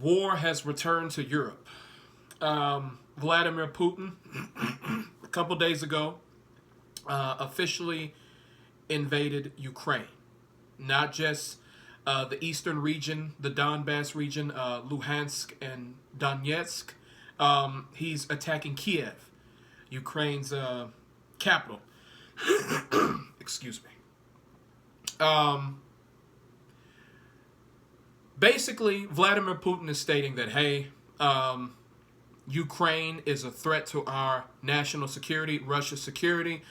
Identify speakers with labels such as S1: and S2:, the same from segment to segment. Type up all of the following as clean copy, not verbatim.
S1: War has returned to Europe. Vladimir Putin, a couple days ago, officially invaded Ukraine. Not just the eastern region, the Donbass region, Luhansk and Donetsk. He's attacking Kiev, Ukraine's capital. Excuse me. Basically, Vladimir Putin is stating that, hey, Ukraine is a threat to our national security, Russia's security,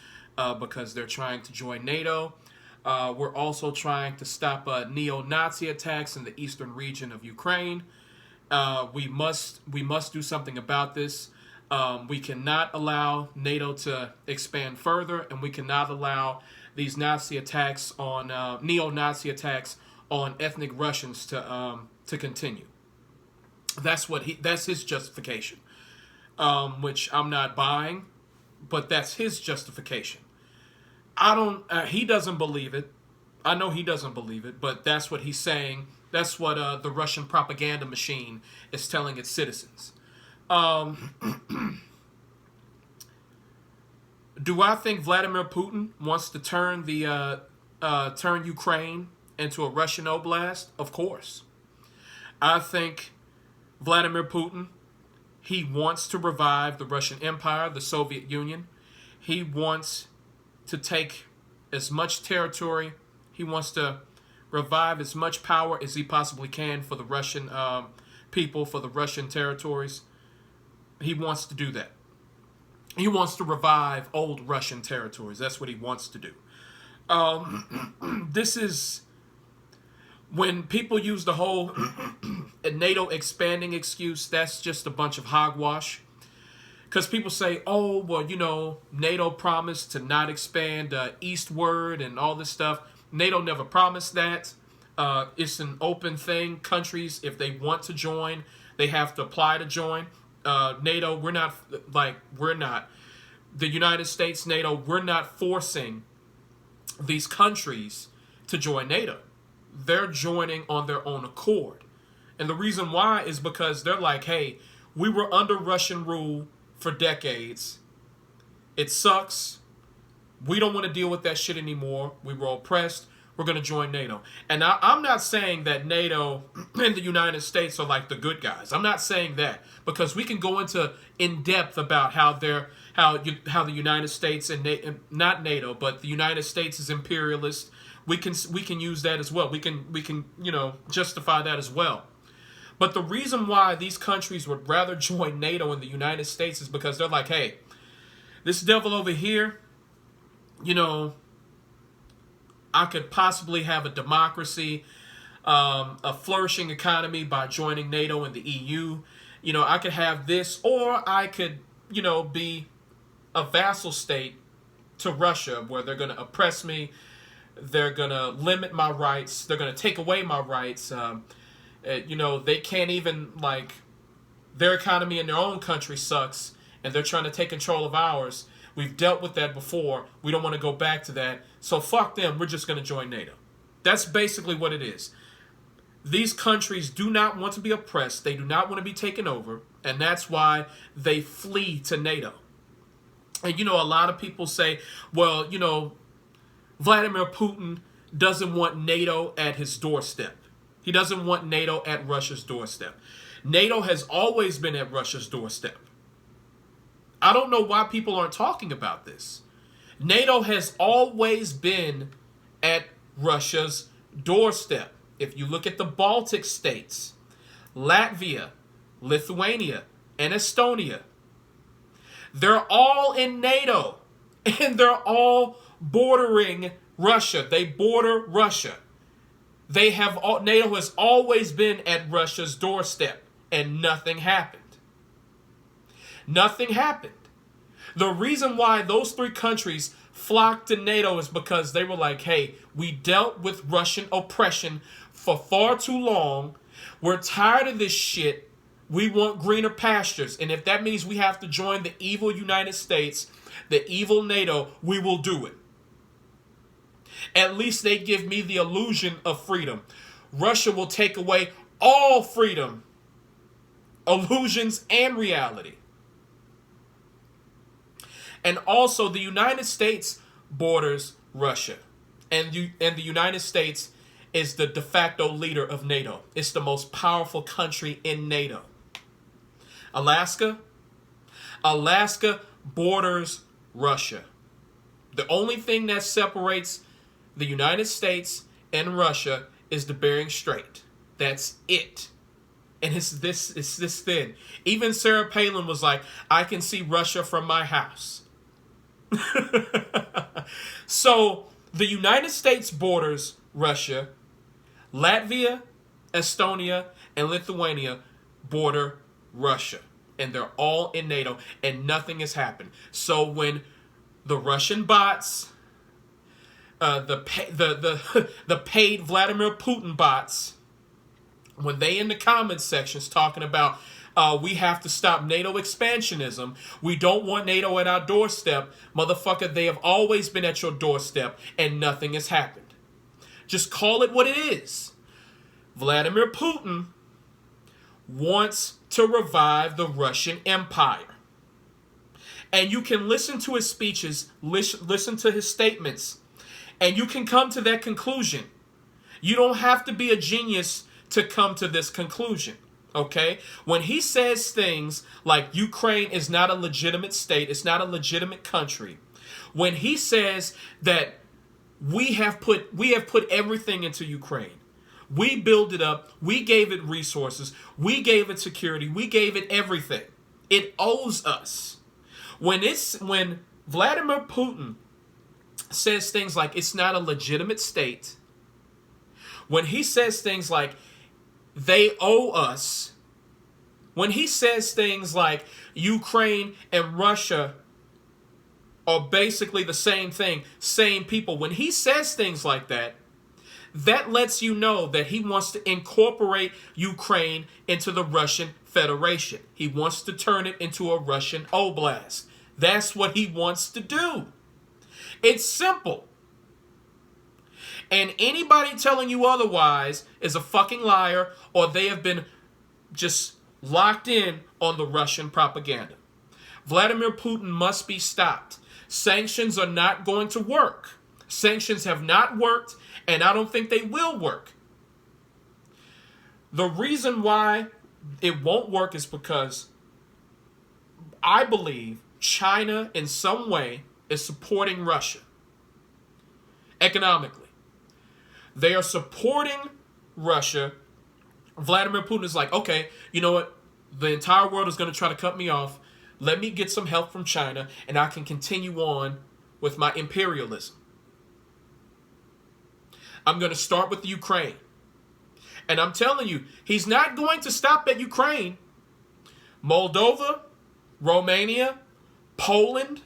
S1: because they're trying to join NATO. We're also trying to stop neo-Nazi attacks in the eastern region of Ukraine. We must do something about this. We cannot allow NATO to expand further, and we cannot allow these Nazi attacks on neo-Nazi attacks on ethnic Russians to continue. That's his justification, which I'm not buying, but that's his justification. He doesn't believe it. I know he doesn't believe it, but that's what he's saying. That's what the Russian propaganda machine is telling its citizens. Do I think Vladimir Putin wants to turn Ukraine into a Russian Oblast? Of course. I think Vladimir Putin, he wants to revive the Russian Empire, the Soviet Union. He wants to take as much territory. He wants to revive as much power as he possibly can for the Russian people, for the Russian territories. He wants to do that. He wants to revive old Russian territories. That's what he wants to do. This is when people use the whole NATO expanding excuse. That's just a bunch of hogwash. Because people say, oh, well, NATO promised to not expand eastward and all this stuff. NATO never promised that. It's an open thing. Countries, if they want to join, they have to apply to join. NATO, we're not. The United States, NATO, we're not forcing these countries to join NATO. They're joining on their own accord. And the reason why is because they're like, hey, we were under Russian rule for decades. It sucks. We don't want to deal with that shit anymore. We were oppressed. We're going to join NATO. And I'm not saying that NATO and the United States are like the good guys. I'm not saying that, because we can go into in depth about how the United States and not NATO, but the United States is imperialist. We can use that as well. We can justify that as well. But the reason why these countries would rather join NATO and the United States is because they're like, hey, this devil over here, I could possibly have a democracy, a flourishing economy by joining NATO and the EU. I could have this, or I could, be a vassal state to Russia where they're going to oppress me. They're going to limit my rights. They're going to take away my rights. They can't even, their economy in their own country sucks, and they're trying to take control of ours. We've dealt with that before. We don't want to go back to that. So fuck them. We're just going to join NATO. That's basically what it is. These countries do not want to be oppressed. They do not want to be taken over. And that's why they flee to NATO. And, a lot of people say, well, Vladimir Putin doesn't want NATO at his doorstep. He doesn't want NATO at Russia's doorstep. NATO has always been at Russia's doorstep. I don't know why people aren't talking about this. NATO has always been at Russia's doorstep. If you look at the Baltic states, Latvia, Lithuania, and Estonia, they're all in NATO, and they're all bordering Russia. They border Russia. NATO has always been at Russia's doorstep, and nothing happened. Nothing happened. The reason why those three countries flocked to NATO is because they were like, hey, we dealt with Russian oppression for far too long. We're tired of this shit. We want greener pastures. And if that means we have to join the evil United States, the evil NATO, we will do it. At least they give me the illusion of freedom. Russia will take away all freedom illusions and reality. And also, the United States borders Russia. And the United States is the de facto leader of NATO. It's the most powerful country in NATO. Alaska borders Russia. The only thing that separates the United States and Russia is the Bering Strait. That's it. And it's this thin. Even Sarah Palin was like, I can see Russia from my house. So the United States borders Russia. Latvia, Estonia, and Lithuania border Russia. And they're all in NATO, and nothing has happened. So when the Russian bots, the paid Vladimir Putin bots, when they in the comments sections talking about we have to stop NATO expansionism, we don't want NATO at our doorstep, motherfucker, they have always been at your doorstep, and nothing has happened. Just call it what it is. Vladimir Putin wants to revive the Russian Empire. And you can listen to his speeches, listen to his statements, and you can come to that conclusion. You don't have to be a genius to come to this conclusion, okay? When he says things like Ukraine is not a legitimate state, it's not a legitimate country, when he says that we have put everything into Ukraine, we built it up, we gave it resources, we gave it security, we gave it everything. It owes us. When Vladimir Putin says things like it's not a legitimate state, when he says things like they owe us, when he says things like Ukraine and Russia are basically the same thing, same people, when he says things like that, that lets you know that he wants to incorporate Ukraine into the Russian Federation. He wants to turn it into a Russian Oblast. That's what he wants to do. It's simple. And anybody telling you otherwise is a fucking liar, or they have been just locked in on the Russian propaganda. Vladimir Putin must be stopped. Sanctions are not going to work. Sanctions have not worked, and I don't think they will work. The reason why it won't work is because I believe China in some way is supporting Russia economically. They are supporting Russia. Vladimir Putin is like, okay, you know what? The entire world is going to try to cut me off. Let me get some help from China, and I can continue on with my imperialism. I'm going to start with Ukraine. And I'm telling you, he's not going to stop at Ukraine. Moldova, Romania, Poland,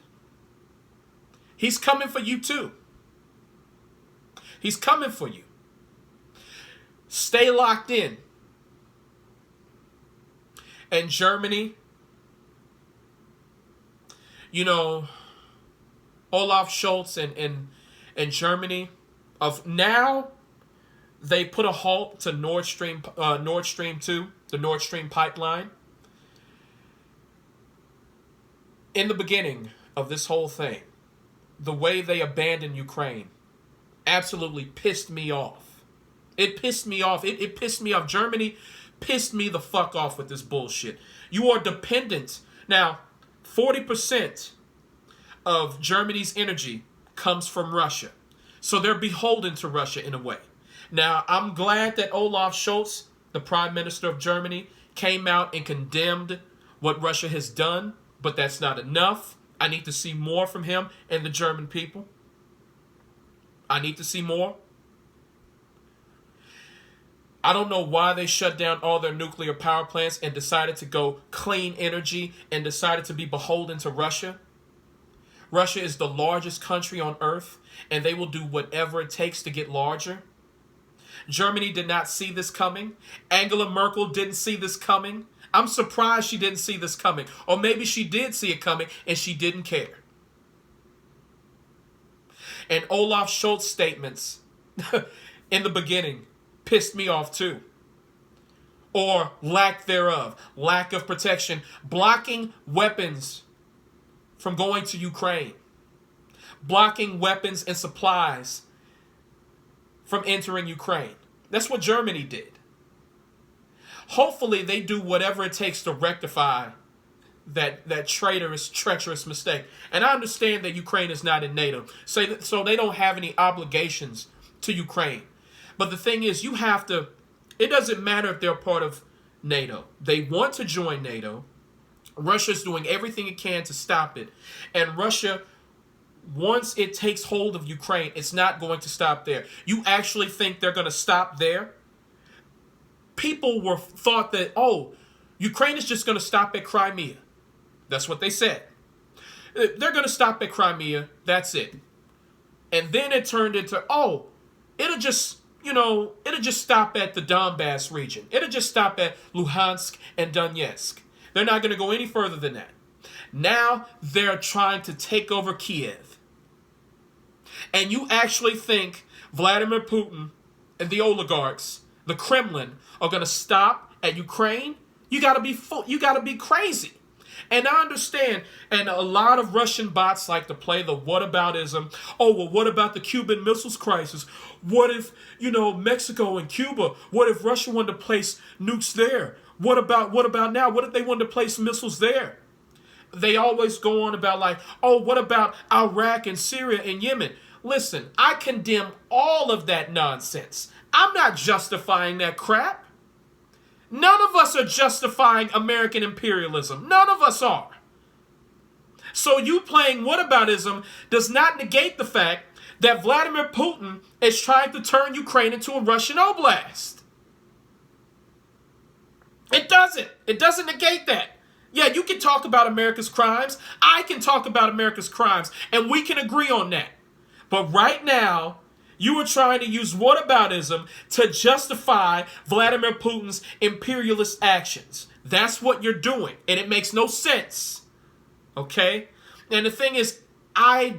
S1: he's coming for you too. He's coming for you. Stay locked in. And Germany, you know, Olaf Scholz and Germany, of now, they put a halt to Nord Stream 2, the Nord Stream pipeline. In the beginning of this whole thing, the way they abandoned Ukraine absolutely pissed me off. It pissed me off. It pissed me off. Germany pissed me the fuck off with this bullshit. You are dependent. Now, 40% of Germany's energy comes from Russia. So they're beholden to Russia in a way. Now, I'm glad that Olaf Scholz, the Prime Minister of Germany, came out and condemned what Russia has done, but that's not enough. I need to see more from him and the German people. I need to see more. I don't know why they shut down all their nuclear power plants and decided to go clean energy and decided to be beholden to Russia. Russia is the largest country on earth, and they will do whatever it takes to get larger. Germany did not see this coming. Angela Merkel didn't see this coming. I'm surprised she didn't see this coming. Or maybe she did see it coming and she didn't care. And Olaf Scholz's statements in the beginning pissed me off too. or lack thereof, lack of protection, blocking weapons from going to Ukraine, blocking weapons and supplies from entering Ukraine. That's what Germany did. Hopefully they do whatever it takes to rectify that treacherous mistake. And I understand that Ukraine is not in NATO, so they don't have any obligations to Ukraine. But the thing is, it doesn't matter if they're part of NATO. They want to join NATO. Russia's doing everything it can to stop it. And Russia, once it takes hold of Ukraine, it's not going to stop there. You actually think they're going to stop there? People thought that, Ukraine is just going to stop at Crimea. That's what they said. They're going to stop at Crimea. That's it. And then it turned into, it'll just stop at the Donbass region. It'll just stop at Luhansk and Donetsk. They're not going to go any further than that. Now they're trying to take over Kiev. And you actually think Vladimir Putin and the oligarchs, the Kremlin, are going to stop at Ukraine? You got to be crazy. And I understand, and a lot of Russian bots like to play the whataboutism. What about the Cuban Missiles Crisis? What if, Mexico and Cuba? What if Russia wanted to place nukes there? What about now? What if they wanted to place missiles there? They always go on about what about Iraq and Syria and Yemen? Listen, I condemn all of that nonsense. I'm not justifying that crap. None of us are justifying American imperialism. None of us are. So you playing whataboutism does not negate the fact that Vladimir Putin is trying to turn Ukraine into a Russian Oblast. It doesn't. It doesn't negate that. Yeah, you can talk about America's crimes. I can talk about America's crimes. And we can agree on that. But right now, you are trying to use whataboutism to justify Vladimir Putin's imperialist actions. That's what you're doing. And it makes no sense. Okay? And the thing is, I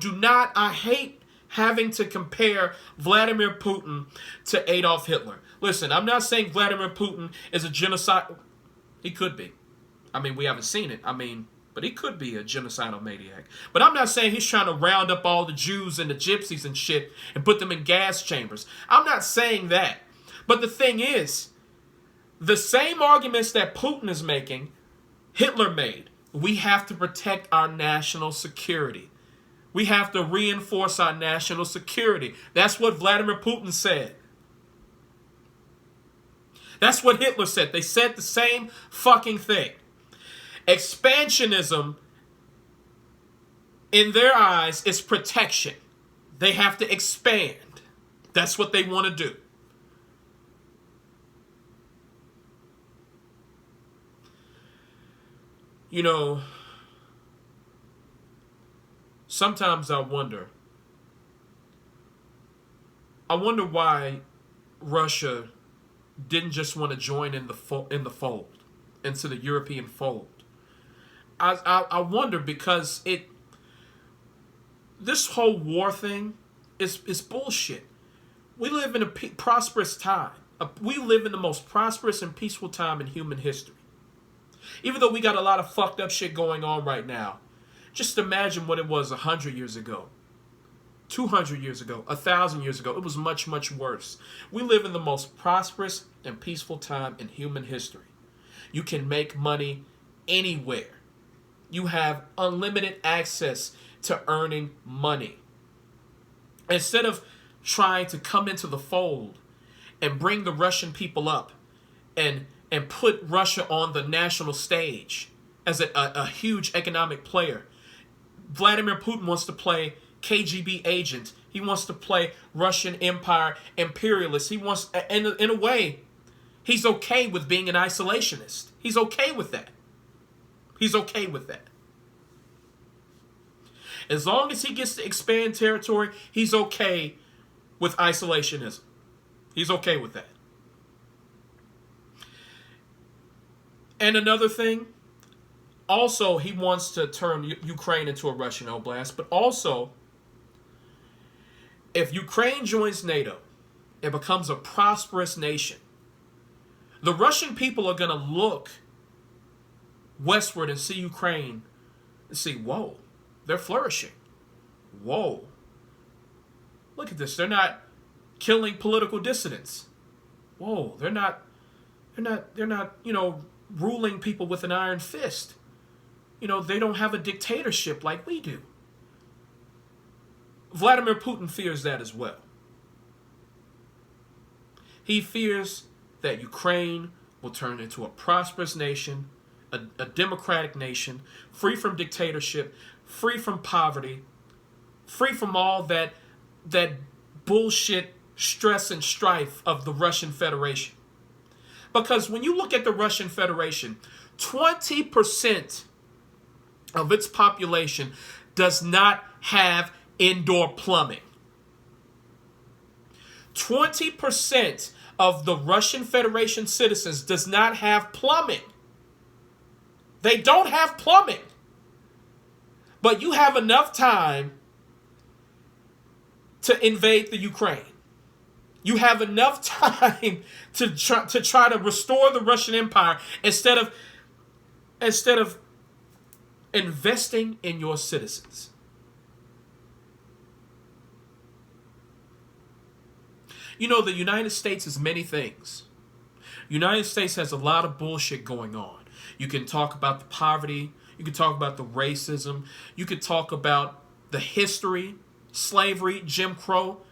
S1: hate having to compare Vladimir Putin to Adolf Hitler. Listen, I'm not saying Vladimir Putin is a genocide. He could be. We haven't seen it. But he could be a genocidal maniac. But I'm not saying he's trying to round up all the Jews and the gypsies and shit and put them in gas chambers. I'm not saying that. But the thing is, the same arguments that Putin is making, Hitler made. We have to protect our national security. We have to reinforce our national security. That's what Vladimir Putin said. That's what Hitler said. They said the same fucking thing. Expansionism, in their eyes, is protection. They have to expand. That's what they want to do. Sometimes I wonder why Russia didn't just want to join in the fold, into the European fold. I wonder because this whole war thing is bullshit. We live in a prosperous time. We live in the most prosperous and peaceful time in human history. Even though we got a lot of fucked up shit going on right now, just imagine what it was 100 years ago, 200 years ago, 1,000 years ago. It was much, much worse. We live in the most prosperous and peaceful time in human history. You can make money anywhere. You have unlimited access to earning money. Instead of trying to come into the fold and bring the Russian people up and put Russia on the national stage as a huge economic player, Vladimir Putin wants to play KGB agent. He wants to play Russian Empire imperialist. He wants, in a way, he's okay with being an isolationist. He's okay with that. He's okay with that. As long as he gets to expand territory, he's okay with isolationism. He's okay with that. And another thing, also he wants to turn Ukraine into a Russian Oblast, but also, if Ukraine joins NATO, it becomes a prosperous nation. The Russian people are going to look westward and see Ukraine and see, whoa, they're flourishing. Whoa. Look at this. They're not killing political dissidents. Whoa, they're not, ruling people with an iron fist. They don't have a dictatorship like we do. Vladimir Putin fears that as well. He fears that Ukraine will turn into a prosperous nation, a democratic nation, free from dictatorship, free from poverty, free from all that bullshit stress and strife of the Russian Federation. Because when you look at the Russian Federation, 20% of its population does not have indoor plumbing. 20% of the Russian Federation citizens does not have plumbing. They don't have plumbing. But you have enough time to invade the Ukraine. You have enough time to try to restore the Russian Empire instead of investing in your citizens. The United States is many things. The United States has a lot of bullshit going on. You can talk about the poverty. You can talk about the racism. You could talk about the history, slavery, Jim Crow,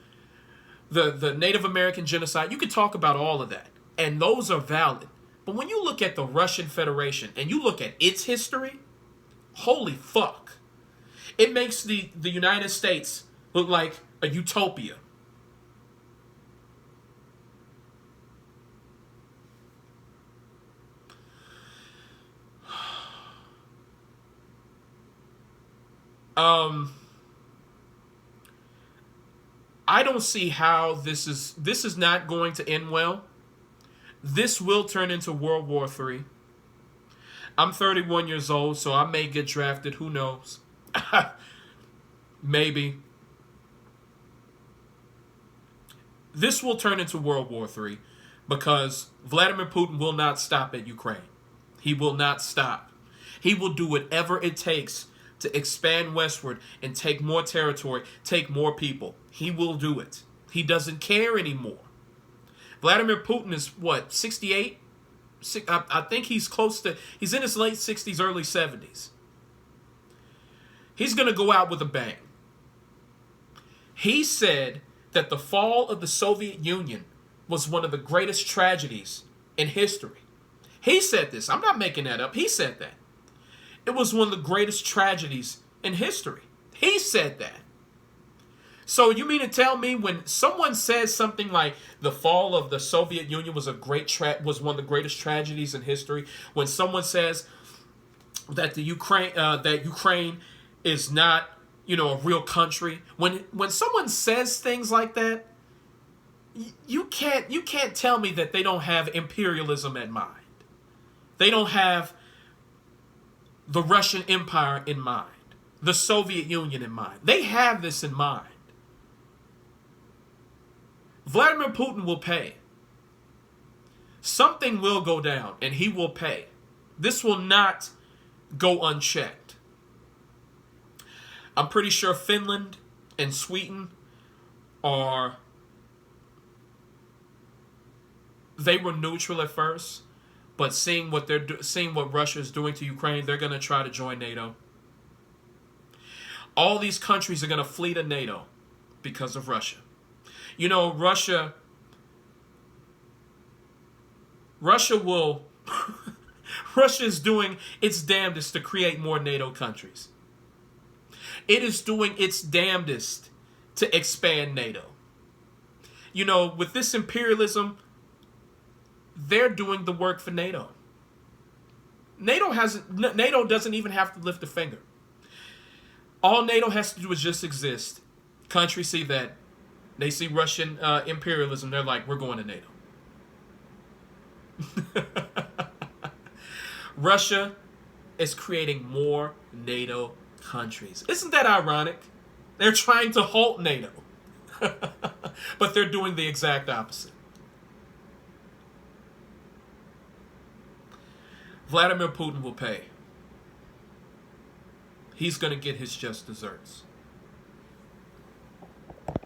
S1: the Native American genocide. You could talk about all of that. And those are valid. But when you look at the Russian Federation and you look at its history, holy fuck. It makes the United States look like a utopia. I don't see how this is not going to end well. This will turn into World War III. I'm 31 years old, so I may get drafted. Who knows? Maybe. This will turn into World War III because Vladimir Putin will not stop at Ukraine. He will not stop. He will do whatever it takes to expand westward and take more territory, take more people. He will do it. He doesn't care anymore. Vladimir Putin is, 68? I think he's he's in his late 60s, early 70s. He's going to go out with a bang. He said that the fall of the Soviet Union was one of the greatest tragedies in history. He said this. I'm not making that up. He said that. It was one of the greatest tragedies in history. He said that. So you mean to tell me when someone says something like the fall of the Soviet Union was was one of the greatest tragedies in history, when someone says that Ukraine is not, a real country, when someone says things like that, you can't tell me that they don't have imperialism in mind. They don't have the Russian Empire in mind, the Soviet Union in mind. They have this in mind. Vladimir Putin will pay. Something will go down, and he will pay. This will not go unchecked. I'm pretty sure Finland and Sweden they were neutral at first. But seeing what Russia is doing to Ukraine, they're going to try to join NATO. All these countries are going to flee to NATO because of Russia. Russia will... Russia is doing its damnedest to create more NATO countries. It is doing its damnedest to expand NATO. With this imperialism, they're doing the work for NATO. NATO doesn't even have to lift a finger. All NATO has to do is just exist. Countries see that. They see Russian imperialism. They're like, we're going to NATO. Russia is creating more NATO countries. Isn't that ironic? They're trying to halt NATO. But they're doing the exact opposite. Vladimir Putin will pay. He's going to get his just desserts.